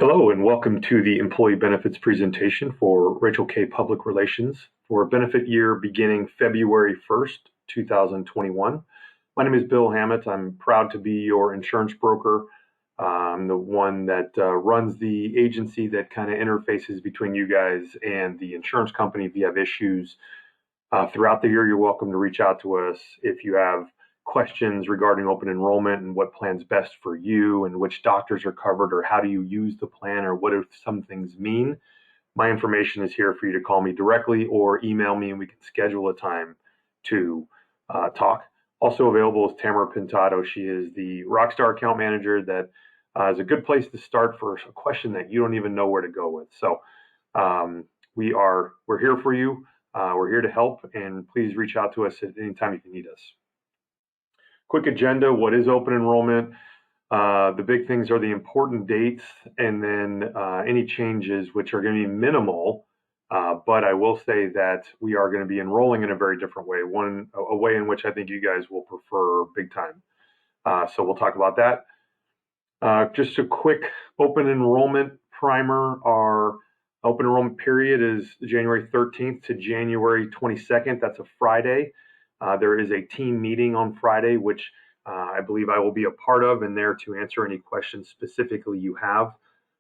Hello and welcome to the employee benefits presentation for Rachel K. Public Relations for benefit year beginning February 1st, 2021. My name is Bill Hammett. I'm proud to be your insurance broker. I'm the one that runs the agency that kind of interfaces between you guys and the insurance company if you have issues. Throughout the year, you're welcome to reach out to us if you have questions regarding open enrollment and what plan's best for you and which doctors are covered or how do you use the plan or what do some things mean. My information is here for you to call me directly or email me and we can schedule a time to talk. Also available is Tamara Pintado. She is the Rockstar account manager that is a good place to start for a question that you don't even know where to go with. So we're here for you. We're here to help, and please reach out to us at any time if you need us. Quick agenda: what is open enrollment? The big things are the important dates, and then any changes, which are going to be minimal. But I will say that we are going to be enrolling in a very different way, a way in which I think you guys will prefer big time. So we'll talk about that. Just a quick open enrollment primer. Our open enrollment period is January 13th to January 22nd. That's a Friday. There is a team meeting on Friday, which I believe I will be a part of and there to answer any questions specifically you have.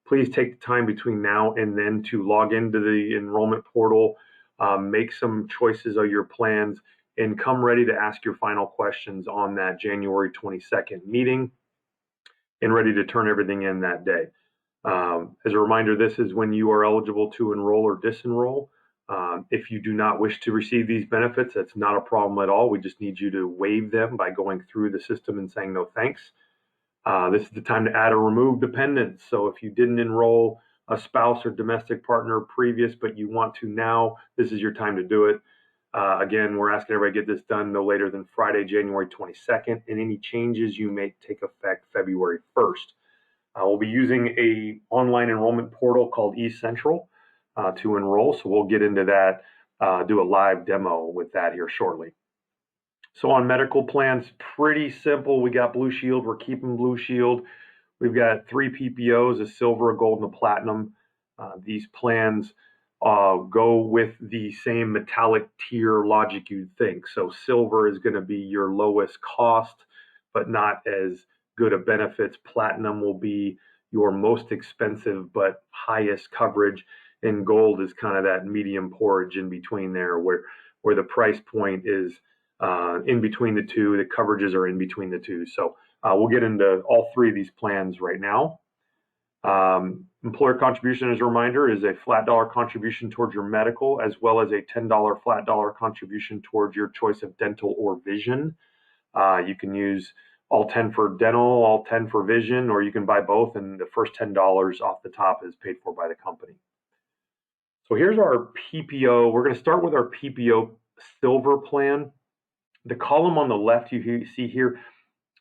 Please take the time between now and then to log into the enrollment portal, make some choices of your plans, and come ready to ask your final questions on that January 22nd meeting and ready to turn everything in that day. As a reminder, this is when you are eligible to enroll or disenroll. If you do not wish to receive these benefits, that's not a problem at all. We just need you to waive them by going through the system and saying no thanks. This is the time to add or remove dependents. So if you didn't enroll a spouse or domestic partner previous, but you want to now, this is your time to do it. Again, we're asking everybody to get this done no later than Friday, January 22nd, and any changes you make take effect February 1st. We'll be using a online enrollment portal called eCentral to enroll. So we'll get into that, do a live demo with that here shortly. So on medical plans, pretty simple. We got Blue Shield. We're keeping Blue Shield. We've got 3 PPOs, a silver, a gold, and a platinum. These plans go with the same metallic tier logic you'd think. So silver is going to be your lowest cost, but not as good of benefits. Platinum will be your most expensive but highest coverage, and gold is kind of that medium porridge in between there, where the price point is in between the two. The coverages are in between the two. So we'll get into all 3 of these plans right now. Employer contribution, as a reminder, is a flat dollar contribution towards your medical, as well as a $10 flat dollar contribution towards your choice of dental or vision. You can use all 10 for dental, all 10 for vision, or you can buy both, and the first $10 off the top is paid for by the company. So here's our PPO. We're going to start with our PPO silver plan. The column on the left you see here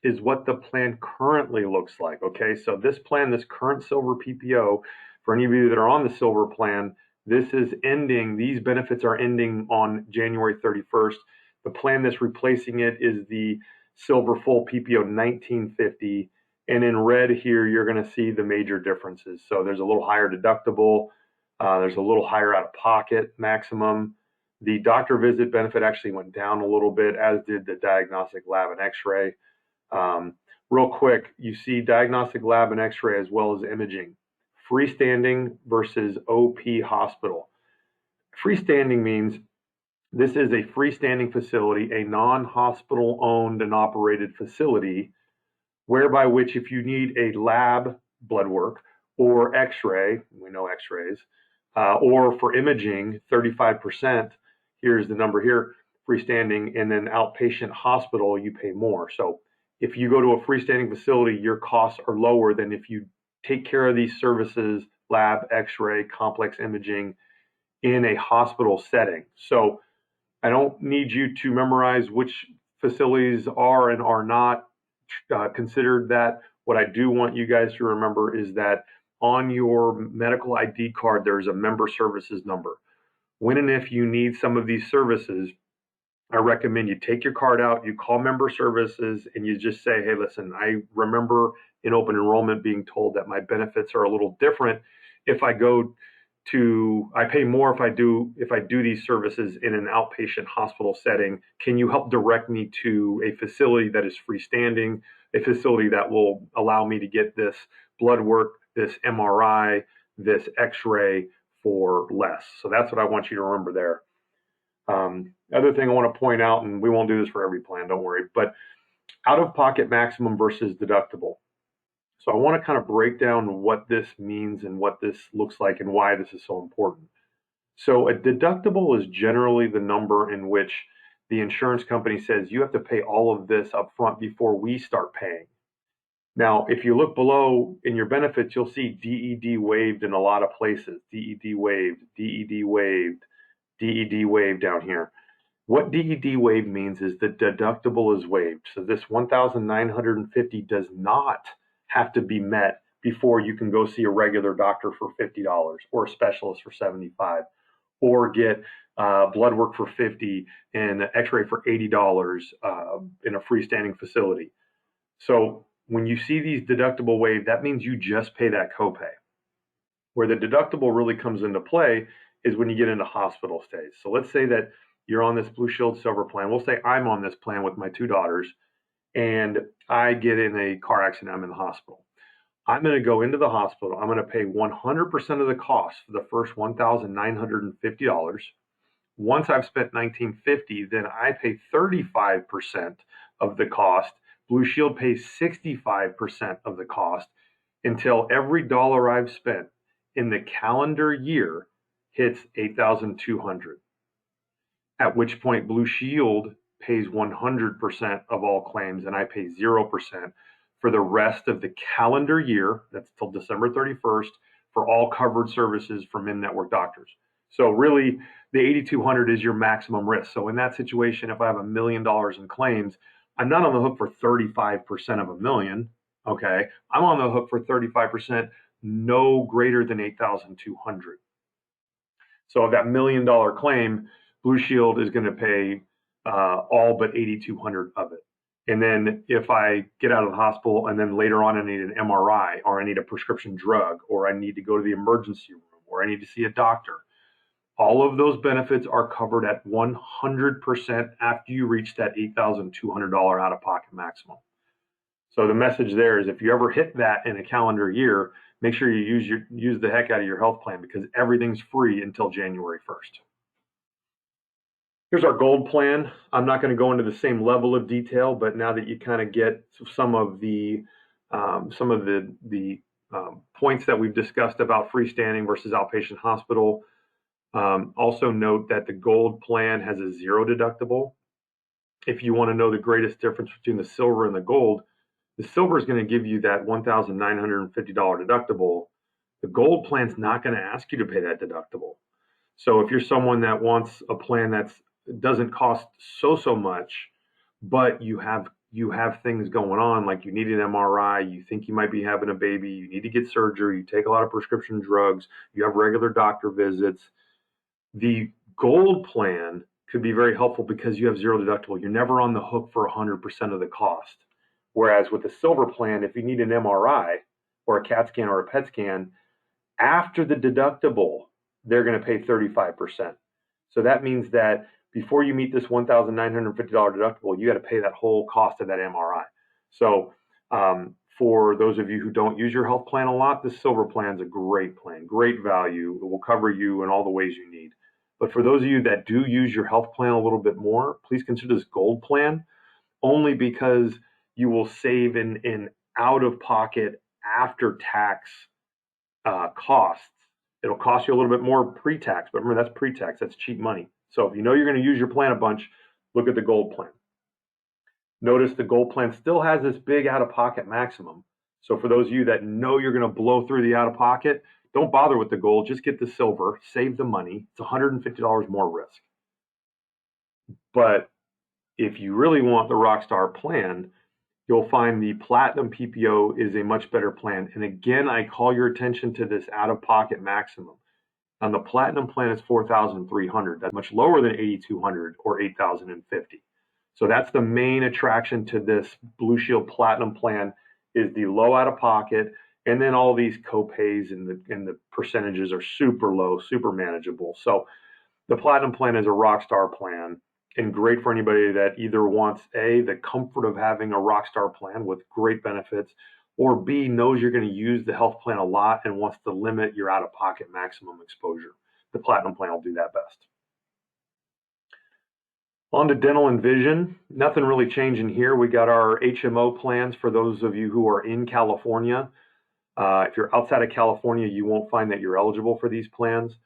is what the plan currently looks like. Okay, so this plan, this current silver PPO, for any of you that are on the silver plan, this is ending, these benefits are ending on January 31st. The plan that's replacing it is the silver full PPO 1950. And in red here, you're going to see the major differences. So there's a little higher deductible. There's a little higher out-of-pocket maximum. The doctor visit benefit actually went down a little bit, as did the diagnostic lab and x-ray. Real quick, you see diagnostic lab and x-ray as well as imaging. Freestanding versus OP hospital. Freestanding means this is a freestanding facility, a non-hospital owned and operated facility, whereby which if you need a lab blood work or x-ray, we know x-rays, or for imaging, 35%, here's the number here, freestanding, and then outpatient hospital, you pay more. So if you go to a freestanding facility, your costs are lower than if you take care of these services, lab, x-ray, complex imaging, in a hospital setting. So I don't need you to memorize which facilities are and are not considered that. What I do want you guys to remember is that on your medical ID card, there's a member services number. When and if you need some of these services, I recommend you take your card out, you call member services, and you just say, hey, listen, I remember in open enrollment being told that my benefits are a little different if I pay more if I do these services in an outpatient hospital setting. Can you help direct me to a facility that is freestanding, a facility that will allow me to get this blood work, this MRI, this X-ray for less? So that's what I want you to remember there. Other thing I want to point out, and we won't do this for every plan, don't worry, but out-of-pocket maximum versus deductible. So I want to kind of break down what this means and what this looks like and why this is so important. So a deductible is generally the number in which the insurance company says you have to pay all of this up front before we start paying. Now, if you look below in your benefits, you'll see DED waived in a lot of places. DED waived, DED waived, DED waived down here. What DED waived means is the deductible is waived. So this $1,950 does not have to be met before you can go see a regular doctor for $50 or a specialist for $75 or get blood work for $50 and an X-ray for $80 in a freestanding facility. So when you see these deductible waived, that means you just pay that copay. Where the deductible really comes into play is when you get into hospital stays. So let's say that you're on this Blue Shield Silver plan. We'll say I'm on this plan with my two daughters, and I get in a car accident. I'm in the hospital. I'm going to go into the hospital. I'm going to pay 100% of the cost for the first $1,950. Once I've spent $1,950, then I pay 35% of the cost. Blue Shield pays 65% of the cost until every dollar I've spent in the calendar year hits $8,200. At which point Blue Shield pays 100% of all claims, and I pay 0% for the rest of the calendar year. That's till December 31st for all covered services from in-network doctors. So really, the $8,200 is your maximum risk. So in that situation, if I have $1 million in claims, I'm not on the hook for 35% of $1 million. Okay, I'm on the hook for 35%, no greater than $8,200. So of that $1 million claim, Blue Shield is going to pay all but $8,200 of it. And then if I get out of the hospital and then later on I need an MRI or I need a prescription drug or I need to go to the emergency room or I need to see a doctor, all of those benefits are covered at 100% after you reach that $8,200 out-of-pocket maximum. So the message there is if you ever hit that in a calendar year, make sure you use the heck out of your health plan because everything's free until January 1st. Here's our gold plan. I'm not going to go into the same level of detail, but now that you kind of get some of the points that we've discussed about freestanding versus outpatient hospital, also note that the gold plan has a zero deductible. If you want to know the greatest difference between the silver and the silver is going to give you that $1,950 deductible. The gold plan's not going to ask you to pay that deductible. So if you're someone that wants a plan that doesn't cost so much, but you have things going on, like you need an MRI, you think you might be having a baby, you need to get surgery, you take a lot of prescription drugs, you have regular doctor visits, the gold plan could be very helpful because you have zero deductible. You're never on the hook for 100% of the cost. Whereas with the silver plan, if you need an MRI or a CAT scan or a PET scan, after the deductible, they're going to pay 35%. So that means that before you meet this $1,950 deductible, you got to pay that whole cost of that MRI. So for those of you who don't use your health plan a lot, the silver plan is a great plan, great value. It will cover you in all the ways you need. But for those of you that do use your health plan a little bit more, please consider this gold plan only because you will save in out-of-pocket after-tax costs. It'll cost you a little bit more pre-tax, but remember that's pre-tax, that's cheap money. So if you know you're going to use your plan a bunch, look at the gold plan. Notice the gold plan still has this big out-of-pocket maximum. So for those of you that know you're going to blow through the out-of-pocket, don't bother with the gold, just get the silver, save the money. It's $150 more risk. But if you really want the Rockstar plan, you'll find the Platinum PPO is a much better plan. And again, I call your attention to this out-of-pocket maximum. On the Platinum plan, it's $4,300. That's much lower than $8,200 or $8,050. So that's the main attraction to this Blue Shield Platinum plan is the low out of pocket, and then all these copays and the percentages are super low, super manageable. So the Platinum plan is a rock star plan and great for anybody that either wants the comfort of having a rock star plan with great benefits, or B, knows you're going to use the health plan a lot and wants to limit your out of pocket maximum exposure. The Platinum plan will do that best. On to dental and vision. Nothing really changing here. We got our HMO plans for those of you who are in California. If you're outside of California, you won't find that you're eligible for these plans,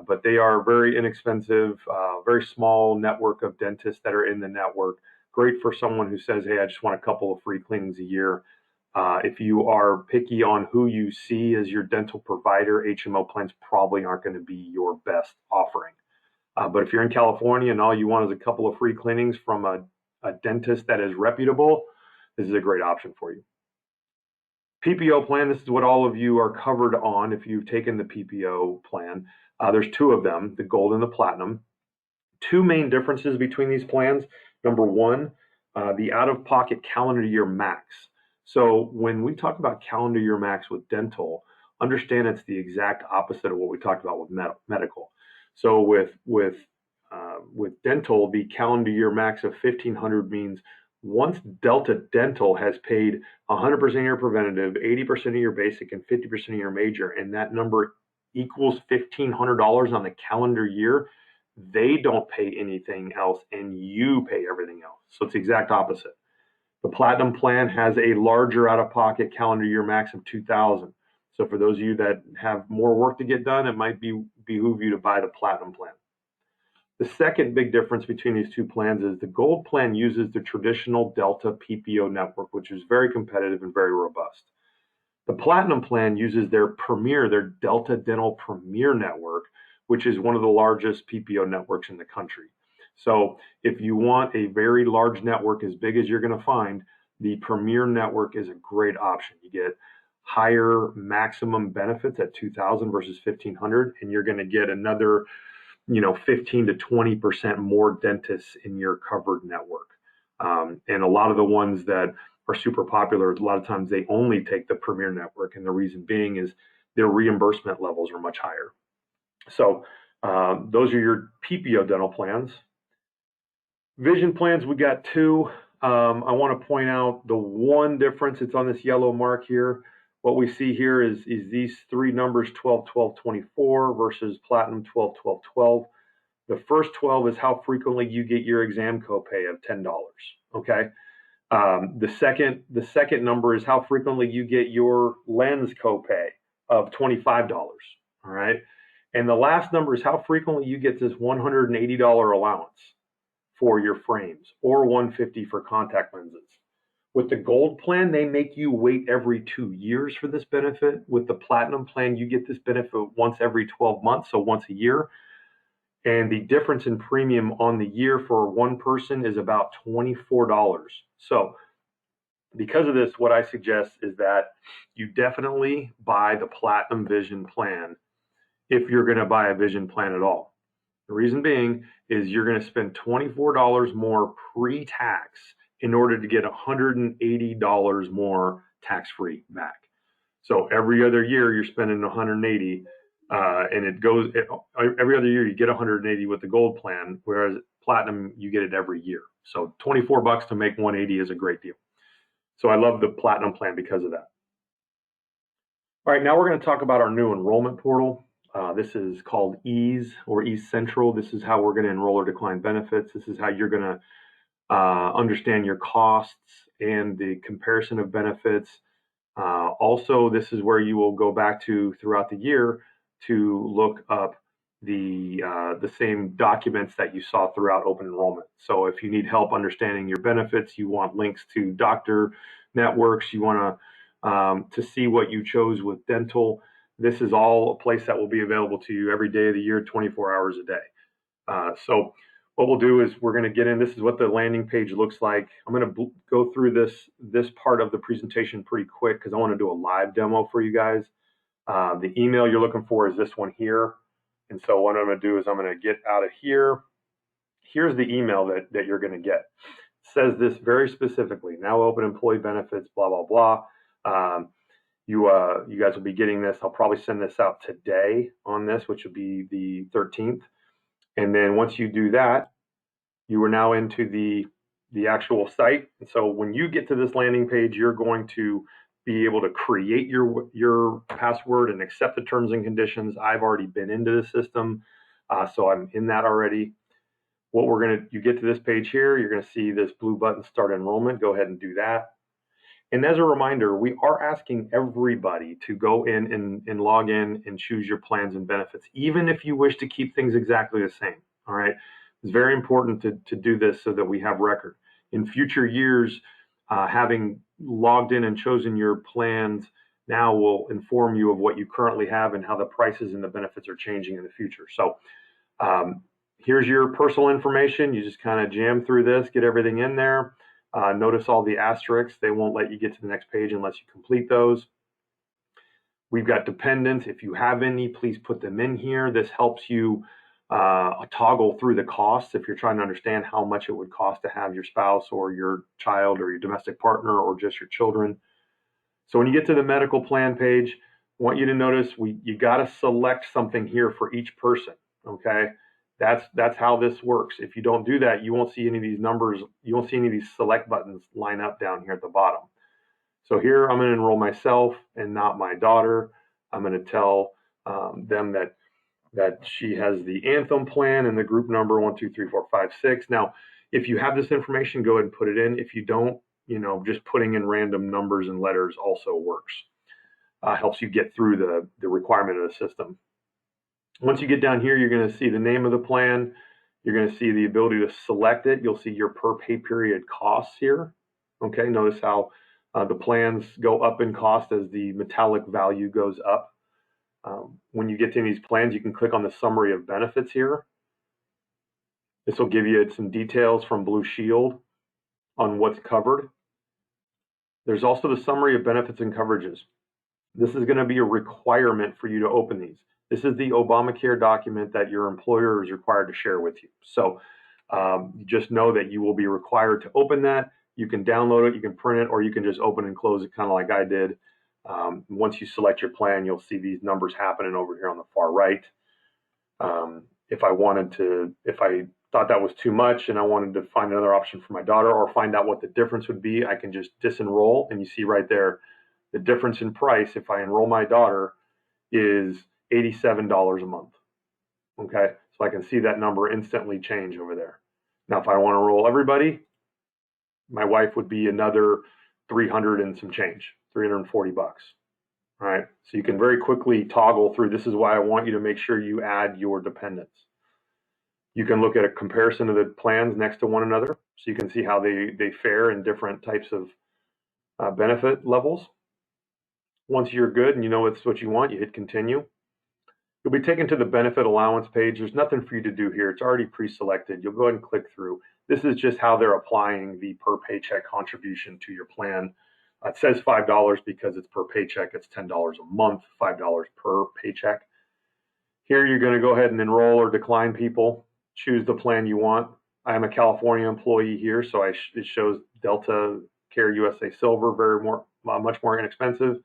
but they are very inexpensive, very small network of dentists that are in the network. Great for someone who says, hey, I just want a couple of free cleanings a year. If you are picky on who you see as your dental provider, HMO plans probably aren't going to be your best offering. But if you're in California and all you want is a couple of free cleanings from a dentist that is reputable, this is a great option for you. PPO plan, this is what all of you are covered on if you've taken the PPO plan. There's two of them, the gold and the platinum. Two main differences between these plans. Number one, the out-of-pocket calendar year max. So when we talk about calendar year max with dental, understand it's the exact opposite of what we talked about with medical. So with dental, the calendar year max of $1,500 means once Delta Dental has paid 100% of your preventative, 80% of your basic, and 50% of your major, and that number equals $1,500 on the calendar year, they don't pay anything else, and you pay everything else. So it's the exact opposite. The Platinum plan has a larger out-of-pocket calendar year max of $2,000. So for those of you that have more work to get done, it might behoove you to buy the Platinum plan. The second big difference between these two plans is the Gold plan uses the traditional Delta PPO network, which is very competitive and very robust. The Platinum plan uses their Delta Dental Premier network, which is one of the largest PPO networks in the country. So if you want a very large network as big as you're going to find, the Premier network is a great option. You get higher maximum benefits at $2,000 versus $1,500, and you're going to get another 15 to 20% more dentists in your covered network. And a lot of the ones that are super popular, a lot of times they only take the Premier network, and the reason being is their reimbursement levels are much higher. So those are your PPO dental plans. Vision plans, we got two. I want to point out the one difference. It's on this yellow mark here. What we see here is these three numbers, 12, 12, 24 versus Platinum 12, 12, 12. The first 12 is how frequently you get your exam copay of $10. Okay. The second number is how frequently you get your lens copay of $25. All right. And the last number is how frequently you get this $180 allowance for your frames, or $150 for contact lenses. With the Gold plan, they make you wait every 2 years for this benefit. With the Platinum plan, you get this benefit once every 12 months, so once a year. And the difference in premium on the year for one person is about $24. So because of this, what I suggest is that you definitely buy the Platinum Vision plan if you're going to buy a vision plan at all. The reason being is you're going to spend $24 more pre-tax in order to get $180 more tax-free back. So every other year you're spending $180, and every other year you get $180 with the Gold plan, whereas Platinum you get it every year. So $24 to make $180 is a great deal. So I love the Platinum plan because of that. All right, now we're going to talk about our new enrollment portal. This is called Ease or Ease Central. This is how we're going to enroll or decline benefits. This is how you're going to understand your costs and the comparison of benefits. Also, this is where you will go back to throughout the year to look up the same documents that you saw throughout open enrollment. So if you need help understanding your benefits, you want links to doctor networks, you want to see what you chose with dental, this is all a place that will be available to you every day of the year, 24 hours a day. So what we'll do is we're going to get in. This is what the landing page looks like. I'm going to go through this part of the presentation pretty quick because I want to do a live demo for you guys. The email you're looking for is this one here. And so what I'm going to do is I'm going to get out of here. Here's the email that you're going to get. It says this very specifically, now open employee benefits, blah, blah, blah. You guys will be getting this. I'll probably send this out today on this, which will be the 13th. And then once you do that, you are now into the actual site. And so when you get to this landing page, you're going to be able to create your password and accept the terms and conditions. I've already been into the system, so I'm in that already. You get to this page here, you're going to see this blue button, Start Enrollment. Go ahead and do that. And as a reminder, we are asking everybody to go in and log in and choose your plans and benefits, even if you wish to keep things exactly the same. All right. It's very important to do this so that we have record. In future years, having logged in and chosen your plans now will inform you of what you currently have and how the prices and the benefits are changing in the future. So here's your personal information. You just kind of jam through this, get everything in there. Notice all the asterisks. They won't let you get to the next page unless you complete those. We've got dependents. If you have any, please put them in here. This helps you toggle through the costs if you're trying to understand how much it would cost to have your spouse or your child or your domestic partner or just your children. So when you get to the medical plan page, I want you to notice you got to select something here for each person, okay? That's how this works. If you don't do that, you won't see any of these numbers. You won't see any of these select buttons line up down here at the bottom. So here I'm going to enroll myself and not my daughter. I'm going to tell them that she has the Anthem plan and the group number 1, 2, 3, 4, 5, 6. Now, if you have this information, go ahead and put it in. If you don't, just putting in random numbers and letters also works. Helps you get through the requirement of the system. Once you get down here, you're going to see the name of the plan. You're going to see the ability to select it. You'll see your per pay period costs here. Okay, notice how the plans go up in cost as the metallic value goes up. When you get to these plans, you can click on the summary of benefits here. This will give you some details from Blue Shield on what's covered. There's also the summary of benefits and coverages. This is going to be a requirement for you to open these. This is the Obamacare document that your employer is required to share with you. So just know that you will be required to open that. You can download it, you can print it, or you can just open and close it kind of like I did. Once you select your plan, you'll see these numbers happening over here on the far right. If I thought that was too much and I wanted to find another option for my daughter or find out what the difference would be, I can just disenroll, and you see right there the difference in price if I enroll my daughter is $87 a month. Okay, so I can see that number instantly change over there. Now, if I want to enroll everybody, my wife would be another 300 and some change, 340 bucks. All right, so you can very quickly toggle through. This is why I want you to make sure you add your dependents. You can look at a comparison of the plans next to one another, so you can see how they fare in different types of benefit levels. Once you're good and you know it's what you want, you hit continue. You'll be taken to the benefit allowance page. There's nothing for you to do here. It's already pre-selected. You'll go ahead and click through. This is just how they're applying the per paycheck contribution to your plan. It says $5 because it's per paycheck. It's $10 a month, $5 per paycheck. Here you're going to go ahead and enroll or decline people. Choose the plan you want. I am a California employee here, so it shows Delta Care USA Silver, much more inexpensive.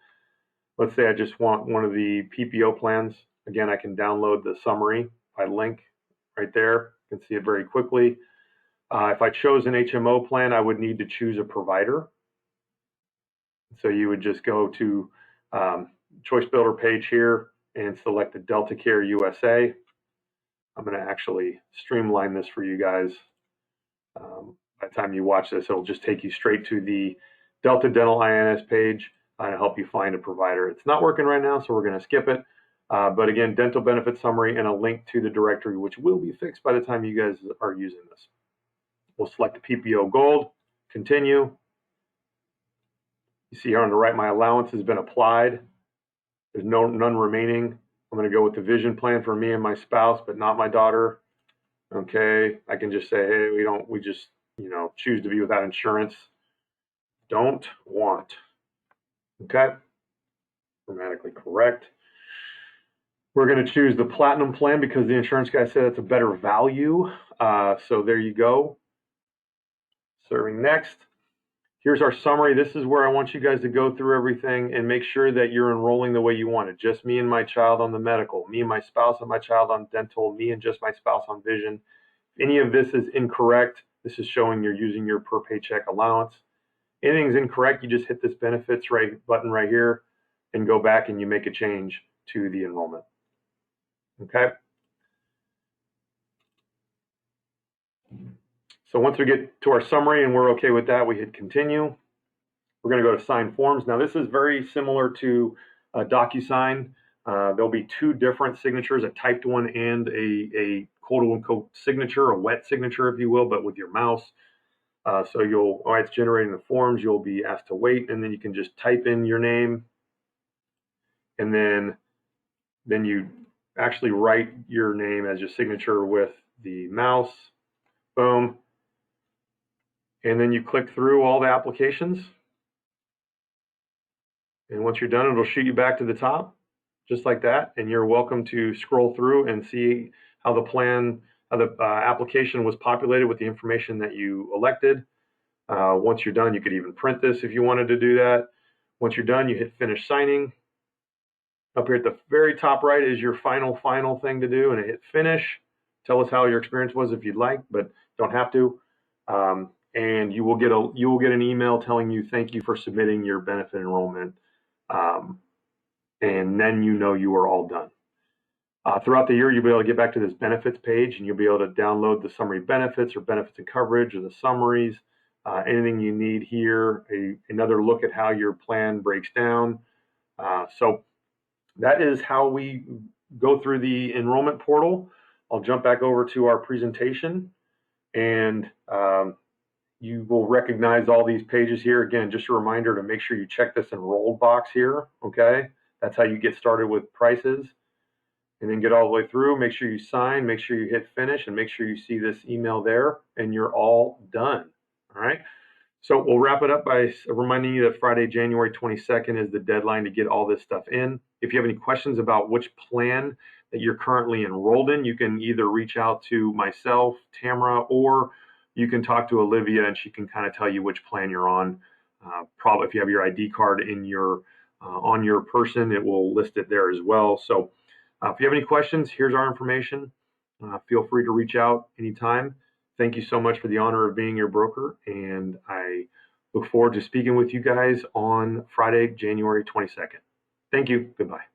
Let's say I just want one of the PPO plans. Again, I can download the summary by link right there. You can see it very quickly. If I chose an HMO plan, I would need to choose a provider. So you would just go to Choice Builder page here and select the Delta Care USA. I'm going to actually streamline this for you guys. By the time you watch this, it'll just take you straight to the Delta Dental INS page and help you find a provider. It's not working right now, so we're going to skip it. But again, dental benefit summary and a link to the directory, which will be fixed by the time you guys are using this. We'll select the PPO Gold, continue. You see here on the right, my allowance has been applied. There's none remaining. I'm going to go with the vision plan for me and my spouse, but not my daughter. Okay, I can just say, hey, we just choose to be without insurance. Don't want. Okay, grammatically correct. We're going to choose the platinum plan because the insurance guy said it's a better value. So there you go. Serving next. Here's our summary. This is where I want you guys to go through everything and make sure that you're enrolling the way you want it. Just me and my child on the medical, me and my spouse and my child on dental, me and just my spouse on vision. If any of this is incorrect, this is showing you're using your per paycheck allowance. Anything's incorrect, you just hit this benefits button right here and go back and you make a change to the enrollment. Okay. So once we get to our summary and we're okay with that, we hit continue. We're going to go to sign forms. Now this is very similar to DocuSign. There'll be two different signatures, a typed one and a quote unquote signature, a wet signature, if you will, but with your mouse. So while it's generating the forms, you'll be asked to wait, and then you can just type in your name, and then you actually write your name as your signature with the mouse. Boom. And then you click through all the applications. And once you're done, it'll shoot you back to the top, just like that. And you're welcome to scroll through and see how the application was populated with the information that you elected. Once you're done, you could even print this if you wanted to do that. Once you're done, you hit finish signing. Up here at the very top right is your final thing to do, and hit finish. Tell us how your experience was if you'd like, but don't have to. And you will get an email telling you thank you for submitting your benefit enrollment, and then you know you are all done. Throughout the year, you'll be able to get back to this benefits page, and you'll be able to download the summary benefits or benefits and coverage or the summaries, anything you need here, another look at how your plan breaks down. So that is how we go through the enrollment portal. I'll jump back over to our presentation, and you will recognize all these pages here. Again, just a reminder to make sure you check this enrolled box here, okay? That's how you get started with prices. And then get all the way through, make sure you sign, make sure you hit finish, and make sure you see this email there, and you're all done, all right? So we'll wrap it up by reminding you that Friday, January 22nd is the deadline to get all this stuff in. If you have any questions about which plan that you're currently enrolled in, you can either reach out to myself, Tamara, or you can talk to Olivia, and she can kind of tell you which plan you're on. Probably if you have your ID card in on your person, it will list it there as well. So if you have any questions, here's our information. Feel free to reach out anytime. Thank you so much for the honor of being your broker, and I look forward to speaking with you guys on Friday, January 22nd. Thank you. Goodbye.